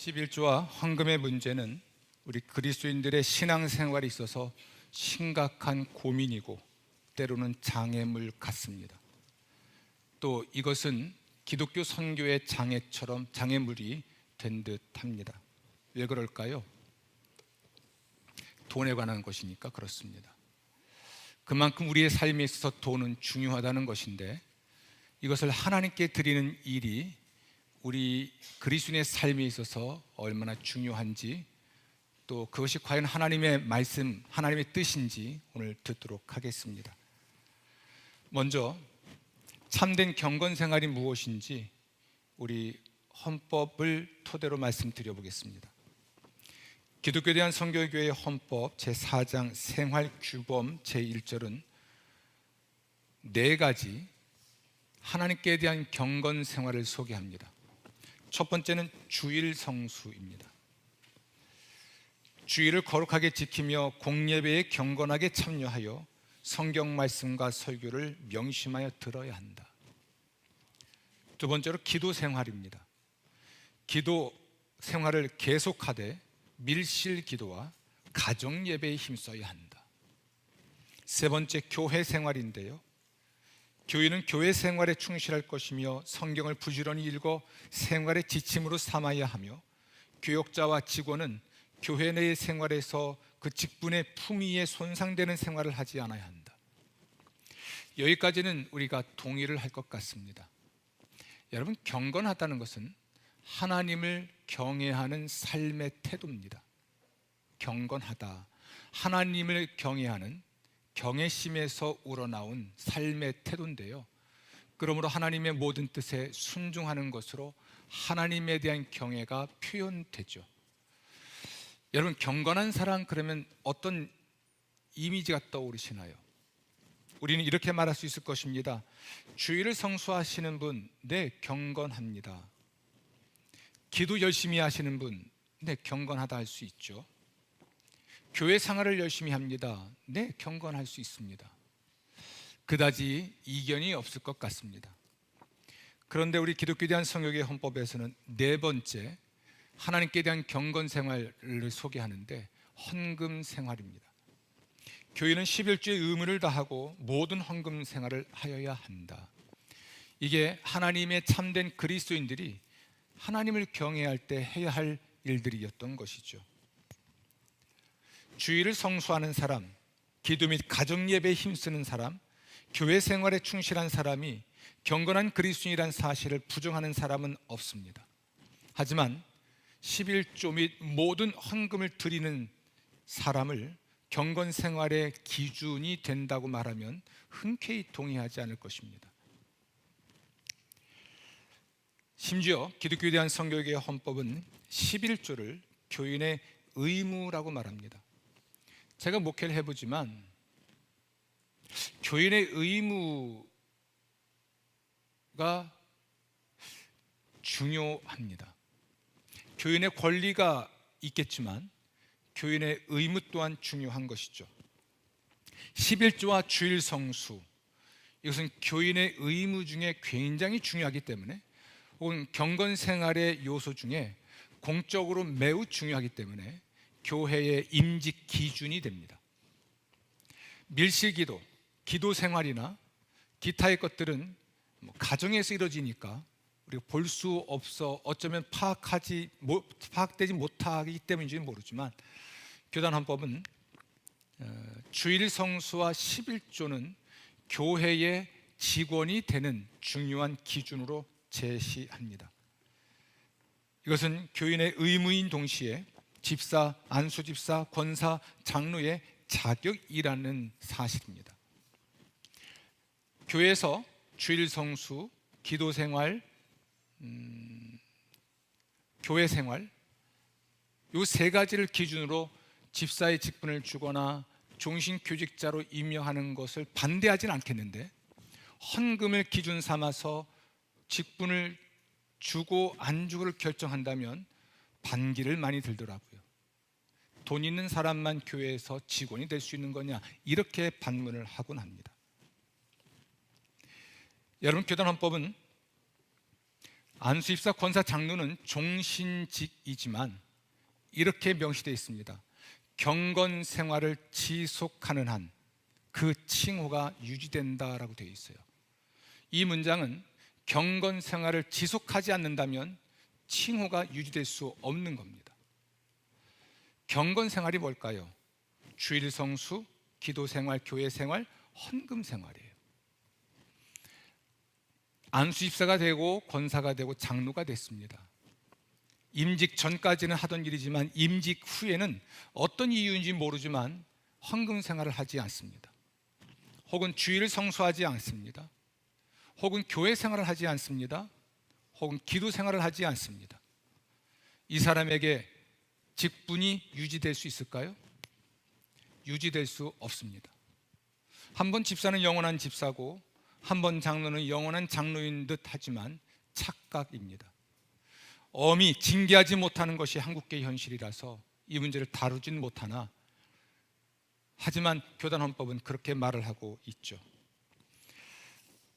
11조와 헌금의 문제는 우리 그리스도인들의 신앙생활에 있어서 심각한 고민이고 때로는 장애물 같습니다. 또 이것은 기독교 선교의 장애처럼 장애물이 된 듯합니다. 왜 그럴까요? 돈에 관한 것이니까 그렇습니다. 그만큼 우리의 삶에 있어서 돈은 중요하다는 것인데, 이것을 하나님께 드리는 일이 우리 그리스도인의 삶에 있어서 얼마나 중요한지, 또 그것이 과연 하나님의 말씀, 하나님의 뜻인지 오늘 듣도록 하겠습니다. 먼저 참된 경건 생활이 무엇인지 우리 헌법을 토대로 말씀드려 보겠습니다. 기독교에 대한 선교교회의 헌법 제4장 생활규범 제1절은 네 가지 하나님께 대한 경건 생활을 소개합니다. 첫 번째는 주일 성수입니다. 주일을 거룩하게 지키며 공예배에 경건하게 참여하여 성경 말씀과 설교를 명심하여 들어야 한다. 두 번째로 기도 생활입니다. 기도 생활을 계속하되 밀실 기도와 가정 예배에 힘써야 한다. 세 번째, 교회 생활인데요, 교인은 교회 생활에 충실할 것이며 성경을 부지런히 읽어 생활의 지침으로 삼아야 하며, 교역자와 직원은 교회 내의 생활에서 그 직분의 품위에 손상되는 생활을 하지 않아야 한다. 여기까지는 우리가 동의를 할 것 같습니다. 여러분, 경건하다는 것은 하나님을 경외하는 삶의 태도입니다. 경건하다, 하나님을 경외하는 경외심에서 우러나온 삶의 태도인데요, 그러므로 하나님의 모든 뜻에 순종하는 것으로 하나님에 대한 경외가 표현되죠. 여러분, 경건한 사람 그러면 어떤 이미지가 떠오르시나요? 우리는 이렇게 말할 수 있을 것입니다. 주일을 성수하시는 분, 네, 경건합니다. 기도 열심히 하시는 분, 네, 경건하다 할 수 있죠. 교회 생활을 열심히 합니다. 네, 경건할 수 있습니다. 그다지 이견이 없을 것 같습니다. 그런데 우리 기독교에 대한 성교의 헌법에서는 네 번째, 하나님께 대한 경건 생활을 소개하는데 헌금 생활입니다. 교인은 11조의 의무를 다하고 모든 헌금 생활을 하여야 한다. 이게 하나님의 참된 그리스도인들이 하나님을 경외할 때 해야 할 일들이었던 것이죠. 주일을 성수하는 사람, 기도 및 가정 예배에 힘쓰는 사람, 교회 생활에 충실한 사람이 경건한 그리스도인이라는 사실을 부정하는 사람은 없습니다. 하지만 11조 및 모든 헌금을 드리는 사람을 경건 생활의 기준이 된다고 말하면 흔쾌히 동의하지 않을 것입니다. 심지어 기독교에 대한 성교의 헌법은 11조를 교인의 의무라고 말합니다. 제가 목회를 해보지만 교인의 의무가 중요합니다. 교인의 권리가 있겠지만 교인의 의무 또한 중요한 것이죠. 11조와 주일 성수, 이것은 교인의 의무 중에 굉장히 중요하기 때문에, 혹은 경건 생활의 요소 중에 공적으로 매우 중요하기 때문에 교회의 임직 기준이 됩니다. 밀실기도, 기도 생활이나 기타의 것들은 가정에서 이루어지니까 우리가 볼 수 없어 어쩌면 파악되지 못하기 때문인지는 모르지만, 교단 헌법은 주일 성수와 11조는 교회의 직원이 되는 중요한 기준으로 제시합니다. 이것은 교인의 의무인 동시에 집사, 안수집사, 권사, 장로의 자격이라는 사실입니다. 교회에서 주일 성수, 기도 생활, 교회 생활, 이 세 가지를 기준으로 집사의 직분을 주거나 종신교직자로 임명하는 것을 반대하지는 않겠는데, 헌금을 기준 삼아서 직분을 주고 안 주고를 결정한다면 반기를 많이 들더라고요. 돈 있는 사람만 교회에서 직원이 될 수 있는 거냐, 이렇게 반문을 하곤 합니다. 여러분, 교단 헌법은 안수집사 권사 장로는 종신직이지만 이렇게 명시되어 있습니다. 경건 생활을 지속하는 한 그 칭호가 유지된다라고 되어 있어요. 이 문장은 경건 생활을 지속하지 않는다면 칭호가 유지될 수 없는 겁니다. 경건 생활이 뭘까요? 주일 성수, 기도 생활, 교회 생활, 헌금 생활이에요. 안수집사가 되고 권사가 되고 장로가 됐습니다. 임직 전까지는 하던 일이지만 임직 후에는 어떤 이유인지 모르지만 헌금 생활을 하지 않습니다. 혹은 주일을 성수하지 않습니다. 혹은 교회 생활을 하지 않습니다. 혹은 기도 생활을 하지 않습니다. 이 사람에게 직분이 유지될 수 있을까요? 유지될 수 없습니다. 한 번 집사는 영원한 집사고 한 번 장로는 영원한 장로인 듯 하지만 착각입니다. 엄히 징계하지 못하는 것이 한국계의 현실이라서 이 문제를 다루진 못하나, 하지만 교단 헌법은 그렇게 말을 하고 있죠.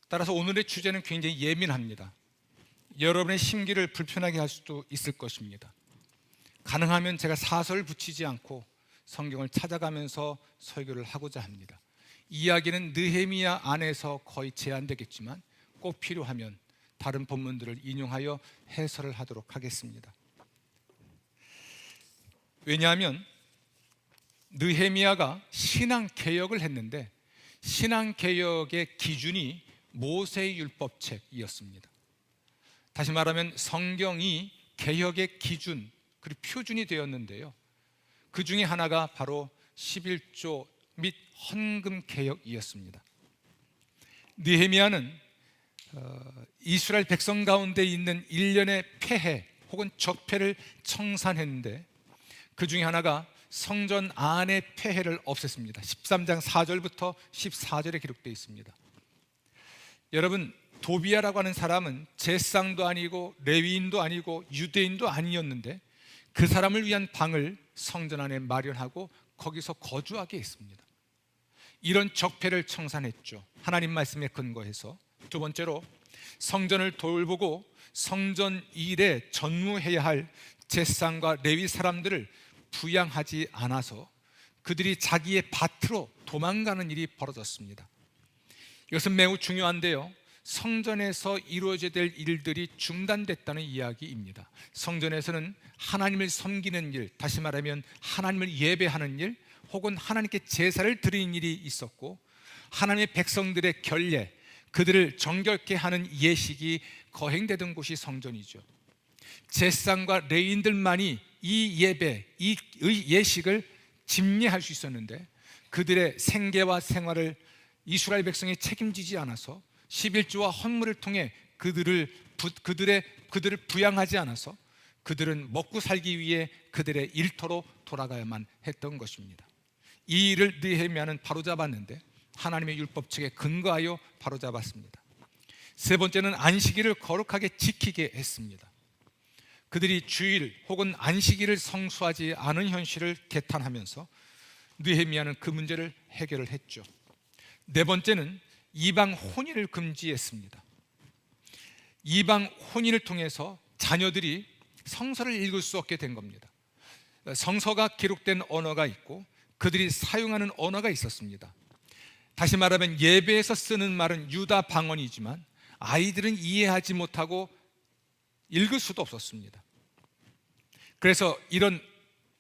따라서 오늘의 주제는 굉장히 예민합니다. 여러분의 심기를 불편하게 할 수도 있을 것입니다. 가능하면 제가 사설을 붙이지 않고 성경을 찾아가면서 설교를 하고자 합니다. 이야기는 느헤미야 안에서 거의 제한되겠지만 꼭 필요하면 다른 본문들을 인용하여 해설을 하도록 하겠습니다. 왜냐하면 느헤미야가 신앙개혁을 했는데 신앙개혁의 기준이 모세율법책이었습니다. 다시 말하면 성경이 개혁의 기준 그리고 표준이 되었는데요, 그 중에 하나가 바로 11조 및 헌금개혁이었습니다. 느헤미야는 이스라엘 백성 가운데 있는 일련의 폐해 혹은 적폐를 청산했는데 그 중에 하나가 성전 안의 폐해를 없앴습니다. 13장 4절부터 14절에 기록되어 있습니다. 여러분, 도비야라고 하는 사람은 제사장도 아니고 레위인도 아니고 유대인도 아니었는데 그 사람을 위한 방을 성전 안에 마련하고 거기서 거주하게 했습니다. 이런 적폐를 청산했죠. 하나님 말씀에 근거해서. 두 번째로, 성전을 돌보고 성전 일에 전무해야 할 제사장과 레위 사람들을 부양하지 않아서 그들이 자기의 밭으로 도망가는 일이 벌어졌습니다. 이것은 매우 중요한데요, 성전에서 이루어져야 될 일들이 중단됐다는 이야기입니다. 성전에서는 하나님을 섬기는 일, 다시 말하면 하나님을 예배하는 일, 혹은 하나님께 제사를 드리는 일이 있었고, 하나님의 백성들의 결례, 그들을 정결케 하는 예식이 거행되던 곳이 성전이죠. 제사장과 레위인들만이 이 예배, 이 예식을 집례할 수 있었는데 그들의 생계와 생활을 이스라엘 백성이 책임지지 않아서 11조와 헌물을 통해 그들을 부양하지 않아서 그들은 먹고 살기 위해 그들의 일터로 돌아가야만 했던 것입니다. 이 일을 느헤미야는 바로잡았는데 하나님의 율법책에 근거하여 바로잡았습니다. 세 번째는 안식일을 거룩하게 지키게 했습니다. 그들이 주일 혹은 안식일을 성수하지 않은 현실을 개탄하면서 느헤미야는 그 문제를 해결을 했죠. 네 번째는 이방 혼인을 금지했습니다. 이방 혼인을 통해서 자녀들이 성서를 읽을 수 없게 된 겁니다. 성서가 기록된 언어가 있고 그들이 사용하는 언어가 있었습니다. 다시 말하면 예배에서 쓰는 말은 유다 방언이지만 아이들은 이해하지 못하고 읽을 수도 없었습니다. 그래서 이런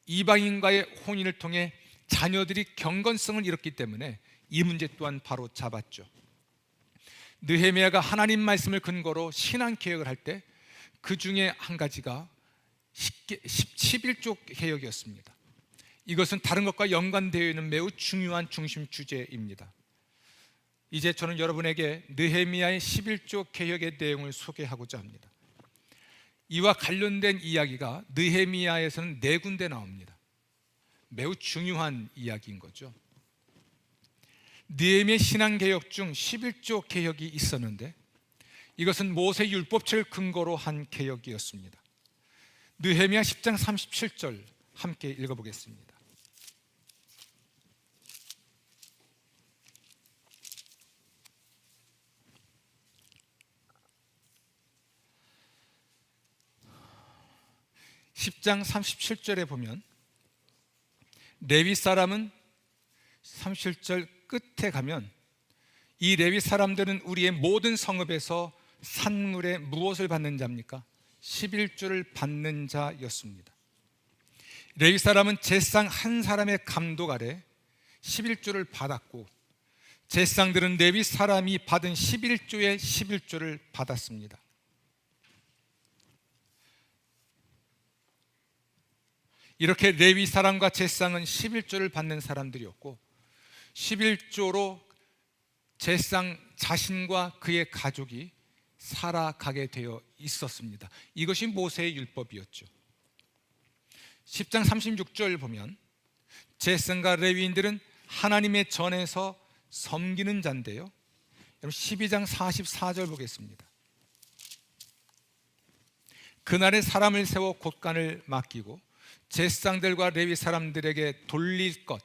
이방인과의 혼인을 통해 자녀들이 경건성을 잃었기 때문에 이 문제 또한 바로 잡았죠. 느헤미야가 하나님 말씀을 근거로 신앙개혁을 할 때 그 중에 한 가지가 11조 개혁이었습니다. 이것은 다른 것과 연관되어 있는 매우 중요한 중심 주제입니다. 이제 저는 여러분에게 느헤미야의 11조 개혁의 내용을 소개하고자 합니다. 이와 관련된 이야기가 느헤미야에서는 4군데 나옵니다. 매우 중요한 이야기인 거죠. 느헤미야 신앙개혁 중 11조 개혁이 있었는데 이것은 모세 율법책을 근거로 한 개혁이었습니다. 느헤미야 10장 37절 함께 읽어보겠습니다. 10장 37절에 보면 레위 사람은 37절 끝에 가면 이 레위 사람들은 우리의 모든 성읍에서 산물에 무엇을 받는 자입니까? 11조를 받는 자였습니다. 레위 사람은 제상 한 사람의 감독 아래 11조를 받았고, 제상들은 레위 사람이 받은 11조의 11조를 받았습니다. 이렇게 레위 사람과 제상은 11조를 받는 사람들이었고, 11조로 제상 자신과 그의 가족이 살아가게 되어 있었습니다. 이것이 모세의 율법이었죠. 10장 36절 보면 제상과 레위인들은 하나님의 전에서 섬기는 자인데요, 여러분 12장 44절 보겠습니다. 그날에 사람을 세워 곳간을 맡기고 제사장들과 레위 사람들에게 돌릴 것,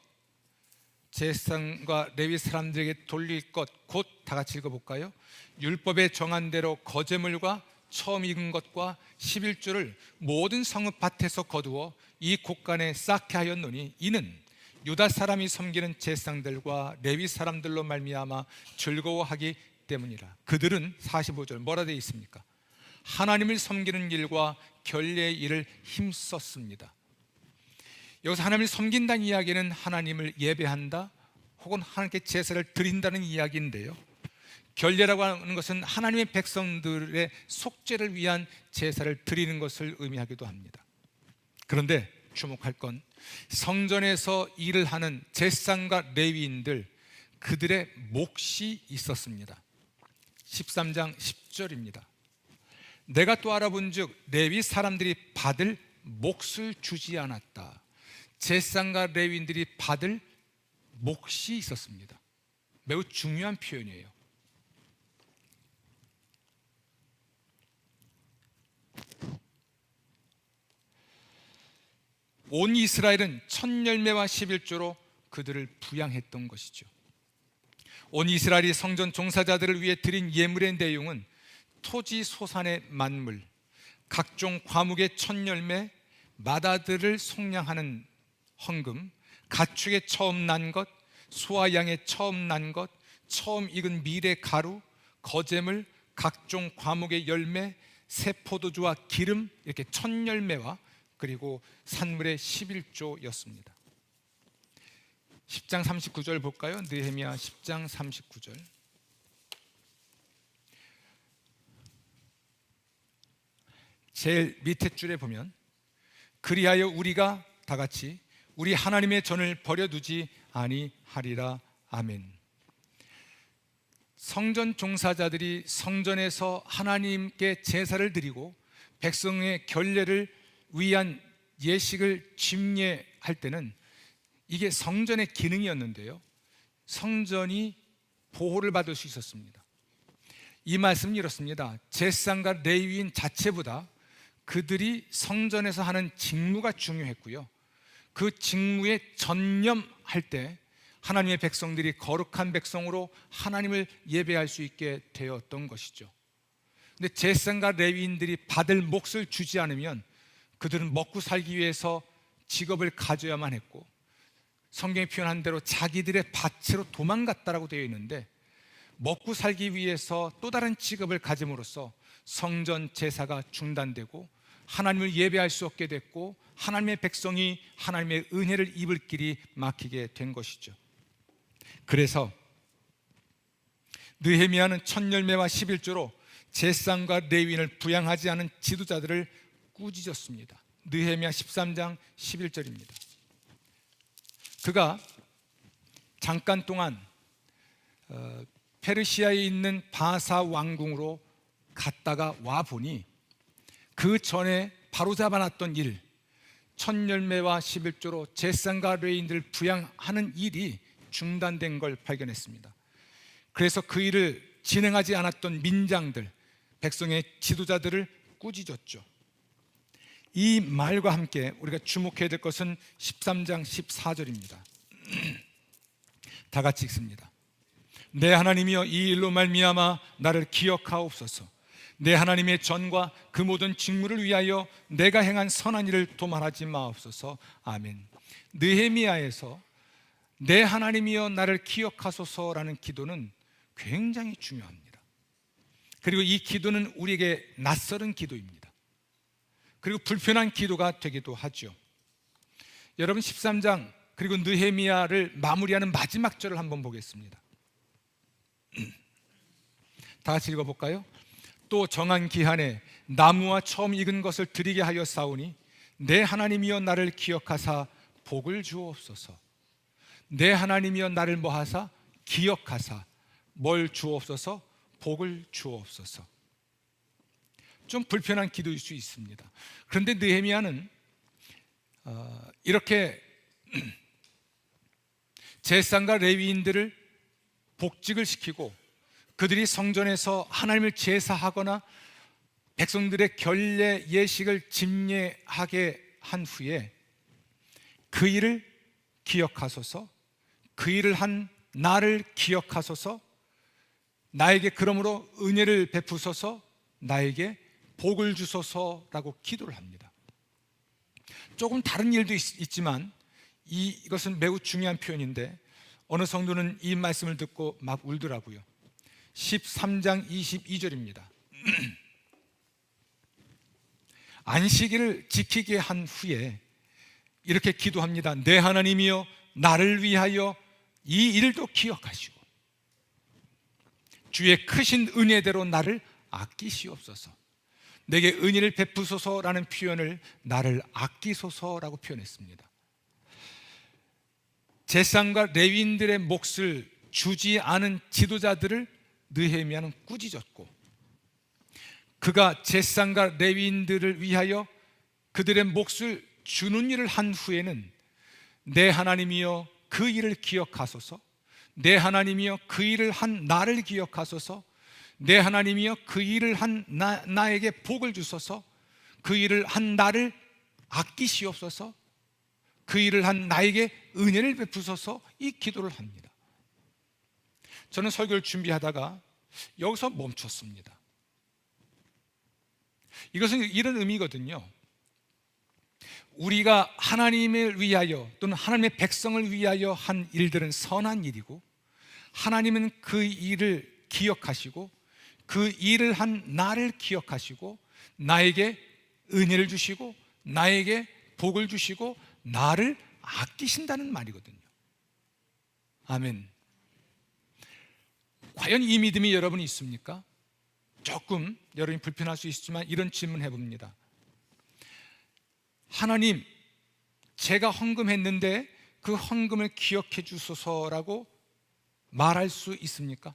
제사장과 레위 사람들에게 돌릴 것, 곧 다 같이 읽어볼까요? 율법에 정한 대로 거제물과 처음 익은 것과 11조를 모든 성읍 밭에서 거두어 이 곳간에 쌓게 하였노니 이는 유다 사람이 섬기는 제사장들과 레위 사람들로 말미암아 즐거워하기 때문이라. 그들은 45절 뭐라 되어 있습니까? 하나님을 섬기는 일과 결례의 일을 힘썼습니다. 여기서 하나님을 섬긴다는 이야기는 하나님을 예배한다 혹은 하나님께 제사를 드린다는 이야기인데요, 결례라고 하는 것은 하나님의 백성들의 속죄를 위한 제사를 드리는 것을 의미하기도 합니다. 그런데 주목할 건 성전에서 일을 하는 제사장과 레위인들, 그들의 몫이 있었습니다. 13장 10절입니다. 내가 또 알아본즉 레위 사람들이 받을 몫을 주지 않았다. 제사장과 레위인들이 받을 몫이 있었습니다. 매우 중요한 표현이에요. 온 이스라엘은 첫 열매와 11조로 그들을 부양했던 것이죠. 온 이스라엘이 성전 종사자들을 위해 드린 예물의 내용은 토지 소산의 만물, 각종 과목의 첫 열매, 마다들을 속량하는 헌금, 가축의 처음 난 것, 소와 양의 처음 난 것, 처음 익은 밀의 가루, 거제물, 각종 과목의 열매, 새 포도주와 기름, 이렇게 첫 열매와 그리고 산물의 11조였습니다. 10장 39절 볼까요? 느헤미야 10장 39절. 제일 밑에 줄에 보면 그리하여 우리가 다 같이 우리 하나님의 전을 버려두지 아니하리라. 아멘. 성전 종사자들이 성전에서 하나님께 제사를 드리고 백성의 결례를 위한 예식을 집례할 때는 이게 성전의 기능이었는데요, 성전이 보호를 받을 수 있었습니다. 이 말씀은 이렇습니다. 제사장과 레위인 자체보다 그들이 성전에서 하는 직무가 중요했고요, 그 직무에 전념할 때 하나님의 백성들이 거룩한 백성으로 하나님을 예배할 수 있게 되었던 것이죠. 근데 제사장과 레위인들이 받을 몫을 주지 않으면 그들은 먹고 살기 위해서 직업을 가져야만 했고, 성경이 표현한 대로 자기들의 밭으로 도망갔다라고 되어 있는데, 먹고 살기 위해서 또 다른 직업을 가짐으로써 성전 제사가 중단되고 하나님을 예배할 수 없게 됐고, 하나님의 백성이 하나님의 은혜를 입을 길이 막히게 된 것이죠. 그래서 느헤미야는 첫 열매와 11조로 제사장과 레위인을 부양하지 않은 지도자들을 꾸짖었습니다. 느헤미야 13장 11절입니다. 그가 잠깐 동안 페르시아에 있는 바사 왕궁으로 갔다가 와 보니 그 전에 바로잡아놨던 일, 첫 열매와 11조로 제사장과 레위인들을 부양하는 일이 중단된 걸 발견했습니다. 그래서 그 일을 진행하지 않았던 민장들, 백성의 지도자들을 꾸짖었죠. 이 말과 함께 우리가 주목해야 될 것은 13장 14절입니다. 다 같이 읽습니다. 내 하나님이여, 이 일로 말미암아 나를 기억하옵소서. 내 하나님의 전과 그 모든 직무를 위하여 내가 행한 선한 일을 도말하지 마옵소서. 아멘. 느헤미야에서 내 하나님이여 나를 기억하소서라는 기도는 굉장히 중요합니다. 그리고 이 기도는 우리에게 낯설은 기도입니다. 그리고 불편한 기도가 되기도 하죠. 여러분 13장 그리고 느헤미야를 마무리하는 마지막 절을 한번 보겠습니다. 다 같이 읽어볼까요? 또 정한 기한에 나무와 처음 익은 것을 드리게 하여 싸우니 내 하나님이여 나를 기억하사 복을 주옵소서. 내 하나님이여 나를 뭐하사? 기억하사 뭘 주옵소서? 복을 주옵소서. 좀 불편한 기도일 수 있습니다. 그런데 느헤미야는 이렇게 제사장과 레위인들을 복직을 시키고 그들이 성전에서 하나님을 제사하거나 백성들의 결례 예식을 집례하게 한 후에 그 일을 기억하소서, 그 일을 한 나를 기억하소서, 나에게 그러므로 은혜를 베푸소서, 나에게 복을 주소서라고 기도를 합니다. 조금 다른 일도 있지만 이것은 매우 중요한 표현인데 어느 성도는 이 말씀을 듣고 막 울더라고요. 13장 22절입니다. 안식일을 지키게 한 후에 이렇게 기도합니다. 내 하나님이여 나를 위하여 이 일도 기억하시고 주의 크신 은혜대로 나를 아끼시옵소서. 내게 은혜를 베푸소서라는 표현을 나를 아끼소서라고 표현했습니다. 제사장과 레위인들의 몫을 주지 않은 지도자들을 느헤미야는 꾸짖었고 그가 제사장과 레위인들을 위하여 그들의 몫을 주는 일을 한 후에는 내 하나님이여 그 일을 기억하소서, 내 하나님이여 그 일을 한 나를 기억하소서, 내 하나님이여 그 일을 한 나에게 복을 주소서, 그 일을 한 나를 아끼시옵소서, 그 일을 한 나에게 은혜를 베푸소서, 이 기도를 합니다. 저는 설교를 준비하다가 여기서 멈췄습니다. 이것은 이런 의미거든요. 우리가 하나님을 위하여 또는 하나님의 백성을 위하여 한 일들은 선한 일이고 하나님은 그 일을 기억하시고 그 일을 한 나를 기억하시고 나에게 은혜를 주시고 나에게 복을 주시고 나를 아끼신다는 말이거든요. 아멘. 과연 이 믿음이 여러분이 있습니까? 조금 여러분이 불편할 수 있지만 이런 질문 해봅니다. 하나님, 제가 헌금했는데 그 헌금을 기억해 주소서라고 말할 수 있습니까?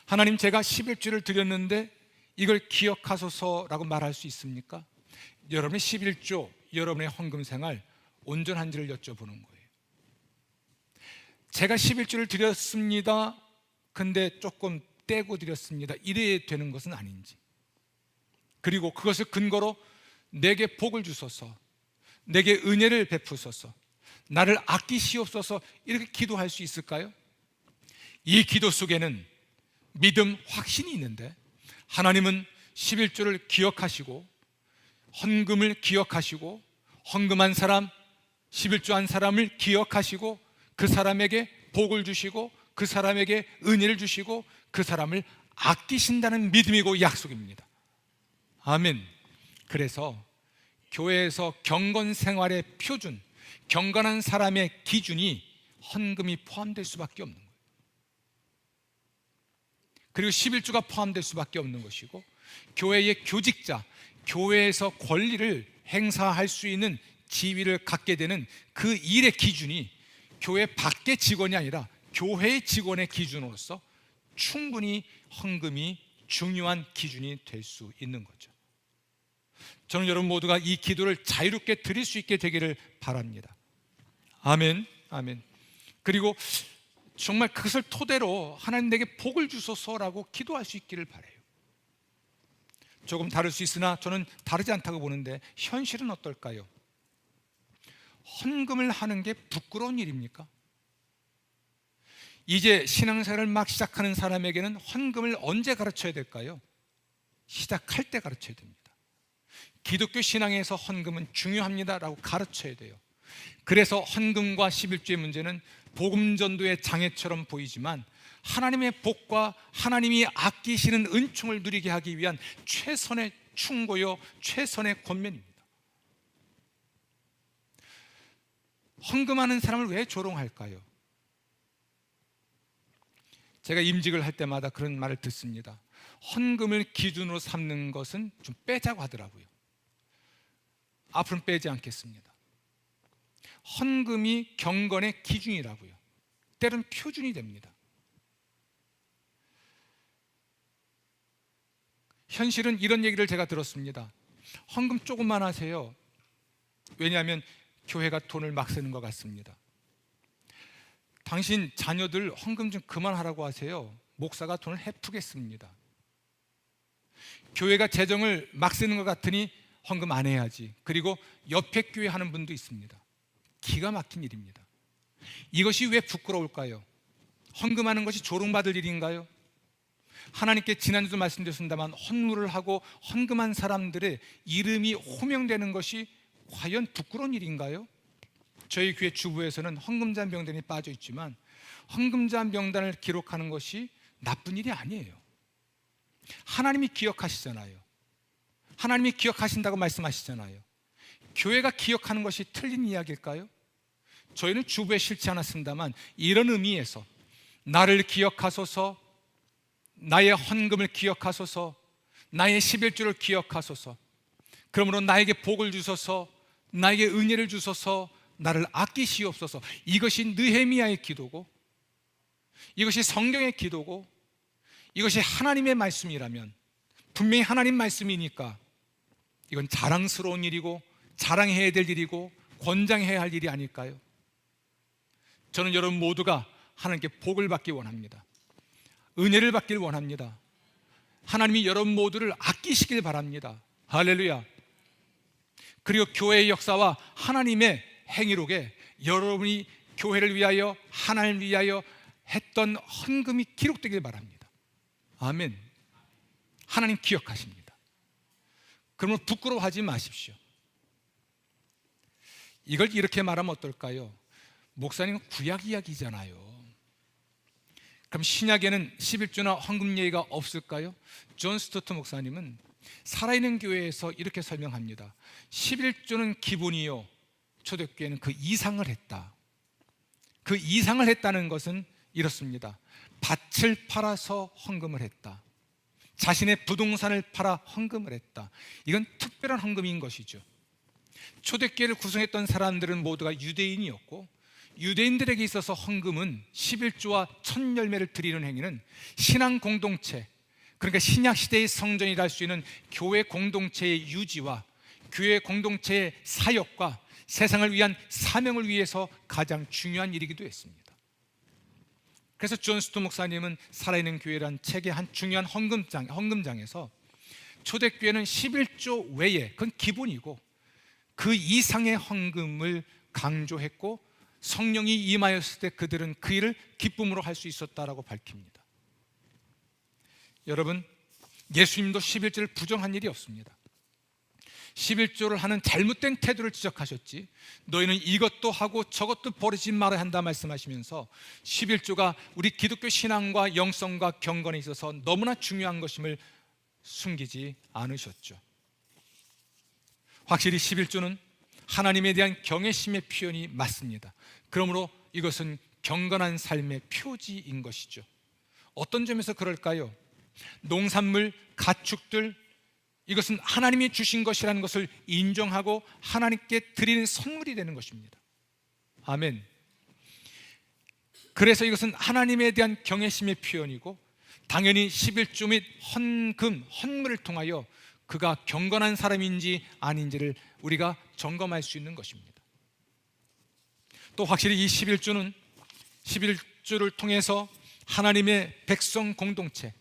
하나님, 제가 11조를 드렸는데 이걸 기억하소서라고 말할 수 있습니까? 여러분의 11조, 여러분의 헌금 생활 온전한지를 여쭤보는 거예요. 제가 11조를 드렸습니다. 근데 조금 떼고 드렸습니다. 이래야 되는 것은 아닌지. 그리고 그것을 근거로 내게 복을 주소서, 내게 은혜를 베푸소서, 나를 아끼시옵소서 이렇게 기도할 수 있을까요? 이 기도 속에는 믿음, 확신이 있는데 하나님은 11조를 기억하시고 헌금을 기억하시고 헌금한 사람, 11조 한 사람을 기억하시고 그 사람에게 복을 주시고 그 사람에게 은혜를 주시고 그 사람을 아끼신다는 믿음이고 약속입니다. 아멘. 그래서 교회에서 경건 생활의 표준, 경건한 사람의 기준이 헌금이 포함될 수밖에 없는 거예요. 그리고 11조가 포함될 수밖에 없는 것이고 교회의 교직자, 교회에서 권리를 행사할 수 있는 지위를 갖게 되는 그 일의 기준이 교회 밖의 직원이 아니라 교회의 직원의 기준으로서 충분히 헌금이 중요한 기준이 될 수 있는 거죠. 저는 여러분 모두가 이 기도를 자유롭게 드릴 수 있게 되기를 바랍니다. 아멘, 아멘. 그리고 정말 그것을 토대로 하나님 내게 복을 주소서라고 기도할 수 있기를 바라요. 조금 다를 수 있으나 저는 다르지 않다고 보는데 현실은 어떨까요? 헌금을 하는 게 부끄러운 일입니까? 이제 신앙생활을 막 시작하는 사람에게는 헌금을 언제 가르쳐야 될까요? 시작할 때 가르쳐야 됩니다. 기독교 신앙에서 헌금은 중요합니다라고 가르쳐야 돼요. 그래서 헌금과 11조의 문제는 복음 전도의 장애처럼 보이지만 하나님의 복과 하나님이 아끼시는 은총을 누리게 하기 위한 최선의 충고요, 최선의 권면입니다. 헌금하는 사람을 왜 조롱할까요? 제가 임직을 할 때마다 그런 말을 듣습니다. 헌금을 기준으로 삼는 것은 좀 빼자고 하더라고요. 앞으로는 빼지 않겠습니다. 헌금이 경건의 기준이라고요. 때로는 표준이 됩니다. 현실은 이런 얘기를 제가 들었습니다. 헌금 조금만 하세요. 왜냐하면 교회가 돈을 막 쓰는 것 같습니다. 당신 자녀들 헌금 좀 그만하라고 하세요. 목사가 돈을 헤프겠습니다. 교회가 재정을 막 쓰는 것 같으니 헌금 안 해야지. 그리고 옆에 교회 하는 분도 있습니다. 기가 막힌 일입니다. 이것이 왜 부끄러울까요? 헌금하는 것이 조롱받을 일인가요? 하나님께 지난주도 말씀드렸습니다만 헌물을 하고 헌금한 사람들의 이름이 호명되는 것이 과연 부끄러운 일인가요? 저희 교회 주부에서는 헌금자 명단이 빠져 있지만 헌금자 명단을 기록하는 것이 나쁜 일이 아니에요. 하나님이 기억하시잖아요. 하나님이 기억하신다고 말씀하시잖아요. 교회가 기억하는 것이 틀린 이야기일까요? 저희는 주부에 싫지 않았습니다만 이런 의미에서 나를 기억하소서, 나의 헌금을 기억하소서, 나의 11조를 기억하소서, 그러므로 나에게 복을 주소서, 나에게 은혜를 주소서, 나를 아끼시옵소서. 이것이 느헤미야의 기도고, 이것이 성경의 기도고, 이것이 하나님의 말씀이라면, 분명히 하나님 말씀이니까 이건 자랑스러운 일이고 자랑해야 될 일이고 권장해야 할 일이 아닐까요? 저는 여러분 모두가 하나님께 복을 받기 원합니다. 은혜를 받길 원합니다. 하나님이 여러분 모두를 아끼시길 바랍니다. 할렐루야. 그리고 교회의 역사와 하나님의 행위록에 여러분이 교회를 위하여, 하나님을 위하여 했던 헌금이 기록되길 바랍니다. 아멘. 하나님 기억하십니다. 그러면 부끄러워하지 마십시오. 이걸 이렇게 말하면 어떨까요? 목사님은 구약 이야기잖아요. 그럼 신약에는 11조나 헌금 얘기가 없을까요? 존 스토트 목사님은 살아있는 교회에서 이렇게 설명합니다. 11조는 기본이요, 초대교회는 그 이상을 했다. 그 이상을 했다는 것은 이렇습니다. 밭을 팔아서 헌금을 했다. 자신의 부동산을 팔아 헌금을 했다. 이건 특별한 헌금인 것이죠. 초대교회를 구성했던 사람들은 모두가 유대인이었고, 유대인들에게 있어서 헌금은 11조와 첫 열매를 드리는 행위는 신앙 공동체, 그러니까 신약 시대의 성전이라 할 수 있는 교회 공동체의 유지와 교회 공동체의 사역과 세상을 위한 사명을 위해서 가장 중요한 일이기도 했습니다. 그래서 존 스토 목사님은 살아있는 교회란 책의 한 중요한 헌금장에서 초대교회는 11조 외에, 그건 기본이고 그 이상의 헌금을 강조했고, 성령이 임하였을 때 그들은 그 일을 기쁨으로 할 수 있었다라고 밝힙니다. 여러분, 예수님도 11조를 부정한 일이 없습니다. 11조를 하는 잘못된 태도를 지적하셨지, 너희는 이것도 하고 저것도 버리지 말아야 한다 말씀하시면서 11조가 우리 기독교 신앙과 영성과 경건에 있어서 너무나 중요한 것임을 숨기지 않으셨죠. 확실히 11조는 하나님에 대한 경외심의 표현이 맞습니다. 그러므로 이것은 경건한 삶의 표지인 것이죠. 어떤 점에서 그럴까요? 농산물, 가축들, 이것은 하나님이 주신 것이라는 것을 인정하고 하나님께 드리는 선물이 되는 것입니다. 아멘. 그래서 이것은 하나님에 대한 경외심의 표현이고, 당연히 11조 및 헌금, 헌물을 통하여 그가 경건한 사람인지 아닌지를 우리가 점검할 수 있는 것입니다. 또 확실히 이 11조를 통해서 하나님의 백성 공동체,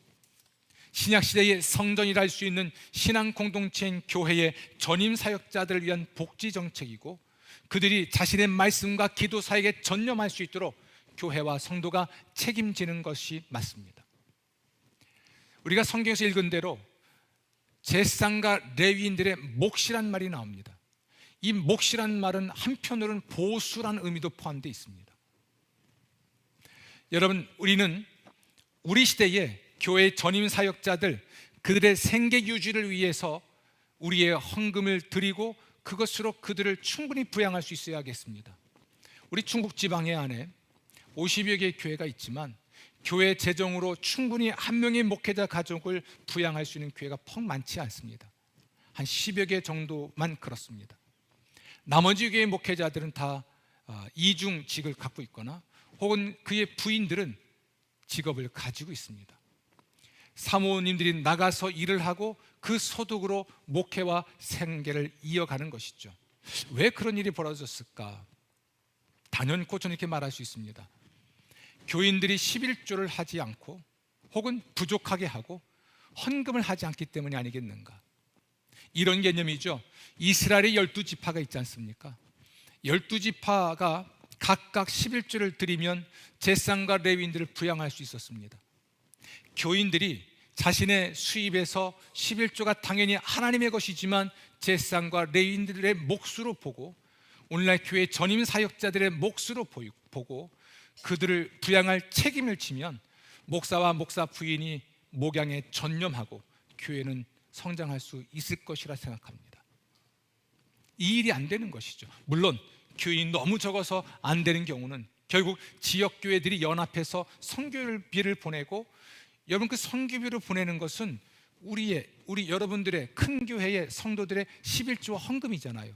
신약시대의 성전이라 할 수 있는 신앙 공동체인 교회의 전임 사역자들을 위한 복지 정책이고, 그들이 자신의 말씀과 기도 사역에 전념할 수 있도록 교회와 성도가 책임지는 것이 맞습니다. 우리가 성경에서 읽은 대로 제사장과 레위인들의 몫이란 말이 나옵니다. 이 몫이란 말은 한편으로는 보수란 의미도 포함되어 있습니다. 여러분, 우리는 우리 시대에 교회 전임 사역자들, 그들의 생계 유지를 위해서 우리의 헌금을 드리고 그것으로 그들을 충분히 부양할 수 있어야겠습니다. 우리 충북 지방에 안에 50여 개의 교회가 있지만 교회 재정으로 충분히 한 명의 목회자 가족을 부양할 수 있는 교회가 퍽 많지 않습니다. 한 10여 개 정도만 그렇습니다. 나머지 교회의 목회자들은 다 이중직을 갖고 있거나 혹은 그의 부인들은 직업을 가지고 있습니다. 사모님들이 나가서 일을 하고 그 소득으로 목회와 생계를 이어가는 것이죠. 왜 그런 일이 벌어졌을까? 단연코 저는 이렇게 말할 수 있습니다. 교인들이 11조를 하지 않고 혹은 부족하게 하고 헌금을 하지 않기 때문이 아니겠는가? 이런 개념이죠. 이스라엘의 12지파가 있지 않습니까? 12지파가 각각 11조를 드리면 제사장과 레위인들을 부양할 수 있었습니다. 교인들이 자신의 수입에서 11조가 당연히 하나님의 것이지만 제사장과 레위인들의 몫으로 보고 오늘날 교회 전임 사역자들의 몫으로 보고 그들을 부양할 책임을 지면 목사와 목사 부인이 목양에 전념하고 교회는 성장할 수 있을 것이라 생각합니다. 이 일이 안 되는 것이죠. 물론 교인이 너무 적어서 안 되는 경우는 결국 지역교회들이 연합해서 선교비를 보내고, 여러분 그 선교비를 보내는 것은 우리 여러분들의 큰 교회의 성도들의 11조 헌금이잖아요.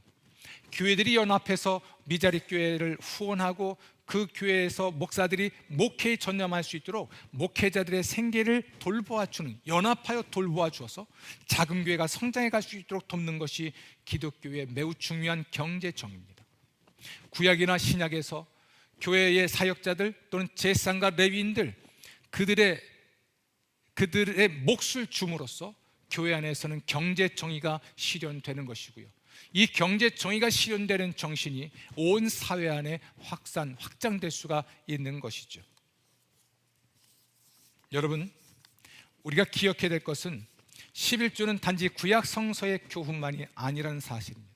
교회들이 연합해서 미자리 교회를 후원하고 그 교회에서 목사들이 목회에 전념할 수 있도록 목회자들의 생계를 돌보아주는, 연합하여 돌보아주어서 작은 교회가 성장해 갈 수 있도록 돕는 것이 기독교의 매우 중요한 경제정입니다. 구약이나 신약에서 교회의 사역자들 또는 제사장과 레위인들 그들의 몫을 줌으로써 교회 안에서는 경제정의가 실현되는 것이고요. 이 경제정의가 실현되는 정신이 온 사회 안에 확장될 수가 있는 것이죠. 여러분, 우리가 기억해야 될 것은 11조는 단지 구약 성서의 교훈만이 아니라는 사실입니다.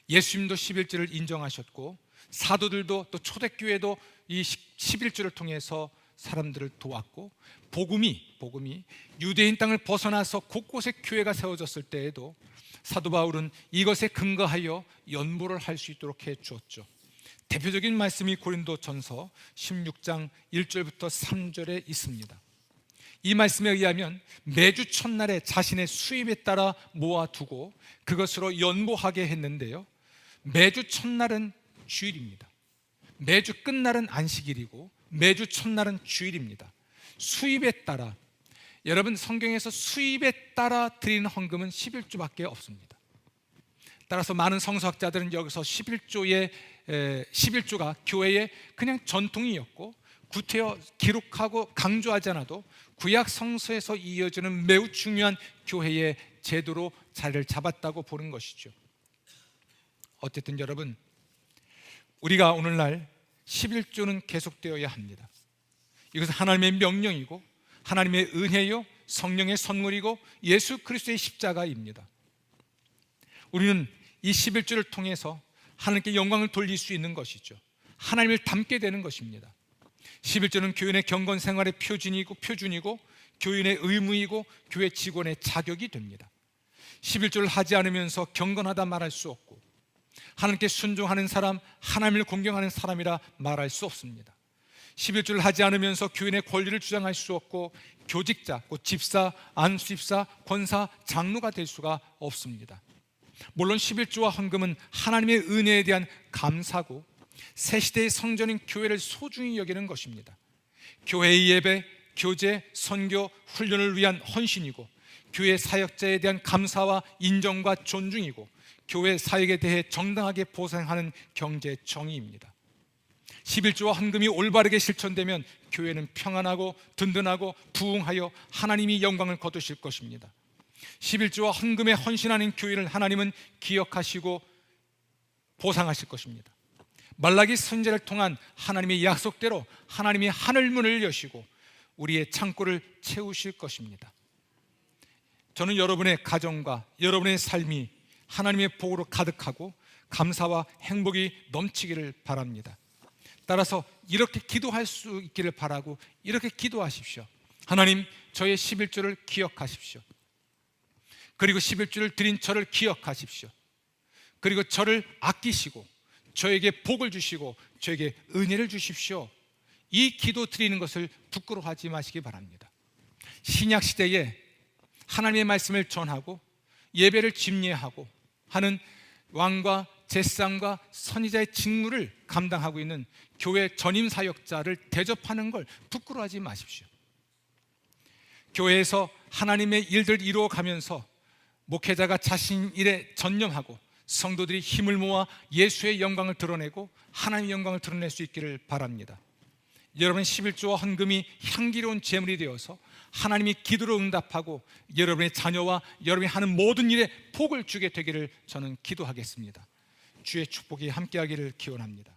예수님도 11조를 인정하셨고 사도들도 또 초대교회도 이 11조를 통해서 사람들을 도왔고, 복음이 유대인 땅을 벗어나서 곳곳에 교회가 세워졌을 때에도 사도 바울은 이것에 근거하여 연보를 할 수 있도록 해 주었죠. 대표적인 말씀이 고린도전서 16장 1절부터 3절에 있습니다. 이 말씀에 의하면 매주 첫날에 자신의 수입에 따라 모아두고 그것으로 연보하게 했는데요, 매주 첫날은 주일입니다. 매주 끝날은 안식일이고 매주 첫날은 주일입니다. 수입에 따라, 여러분 성경에서 수입에 따라 드리는 헌금은 11조밖에 없습니다. 따라서 많은 성서학자들은 여기서 11조가 교회의 그냥 전통이었고 구태여 기록하고 강조하지 않아도 구약 성서에서 이어지는 매우 중요한 교회의 제도로 자리를 잡았다고 보는 것이죠. 어쨌든 여러분, 우리가 오늘날 11조는 계속되어야 합니다. 이것은 하나님의 명령이고 하나님의 은혜요 성령의 선물이고 예수 그리스도의 십자가입니다. 우리는 이 11조를 통해서 하나님께 영광을 돌릴 수 있는 것이죠. 하나님을 닮게 되는 것입니다. 11조는 교인의 경건 생활의 표준이고 교인의 의무이고 교회 직원의 자격이 됩니다. 11조를 하지 않으면서 경건하다 말할 수 없고 하나님께 순종하는 사람, 하나님을 공경하는 사람이라 말할 수 없습니다. 11조를 하지 않으면서 교인의 권리를 주장할 수 없고 교직자, 곧 집사, 안수집사, 권사, 장로가 될 수가 없습니다. 물론 11조와 헌금은 하나님의 은혜에 대한 감사고 새 시대의 성전인 교회를 소중히 여기는 것입니다. 교회의 예배, 교제, 선교, 훈련을 위한 헌신이고 교회 사역자에 대한 감사와 인정과 존중이고 교회 사역에 대해 정당하게 보상하는 경제 정의입니다. 11조와 헌금이 올바르게 실천되면 교회는 평안하고 든든하고 부흥하여 하나님이 영광을 거두실 것입니다. 11조와 헌금에 헌신하는 교회를 하나님은 기억하시고 보상하실 것입니다. 말라기 선지자를 통한 하나님의 약속대로 하나님이 하늘문을 여시고 우리의 창고를 채우실 것입니다. 저는 여러분의 가정과 여러분의 삶이 하나님의 복으로 가득하고 감사와 행복이 넘치기를 바랍니다. 따라서 이렇게 기도할 수 있기를 바라고 이렇게 기도하십시오. 하나님, 저의 11조를 기억하십시오. 그리고 11조를 드린 저를 기억하십시오. 그리고 저를 아끼시고 저에게 복을 주시고 저에게 은혜를 주십시오. 이 기도 드리는 것을 부끄러워하지 마시기 바랍니다. 신약 시대에 하나님의 말씀을 전하고 예배를 집례하고 하는 왕과 제사장과 선지자의 직무를 감당하고 있는 교회 전임 사역자를 대접하는 걸 부끄러워하지 마십시오. 교회에서 하나님의 일들을 이루어가면서 목회자가 자신 일에 전념하고 성도들이 힘을 모아 예수의 영광을 드러내고 하나님의 영광을 드러낼 수 있기를 바랍니다. 여러분 11조와 헌금이 향기로운 제물이 되어서 하나님이 기도로 응답하고 여러분의 자녀와 여러분이 하는 모든 일에 복을 주게 되기를 저는 기도하겠습니다. 주의 축복이 함께하기를 기원합니다.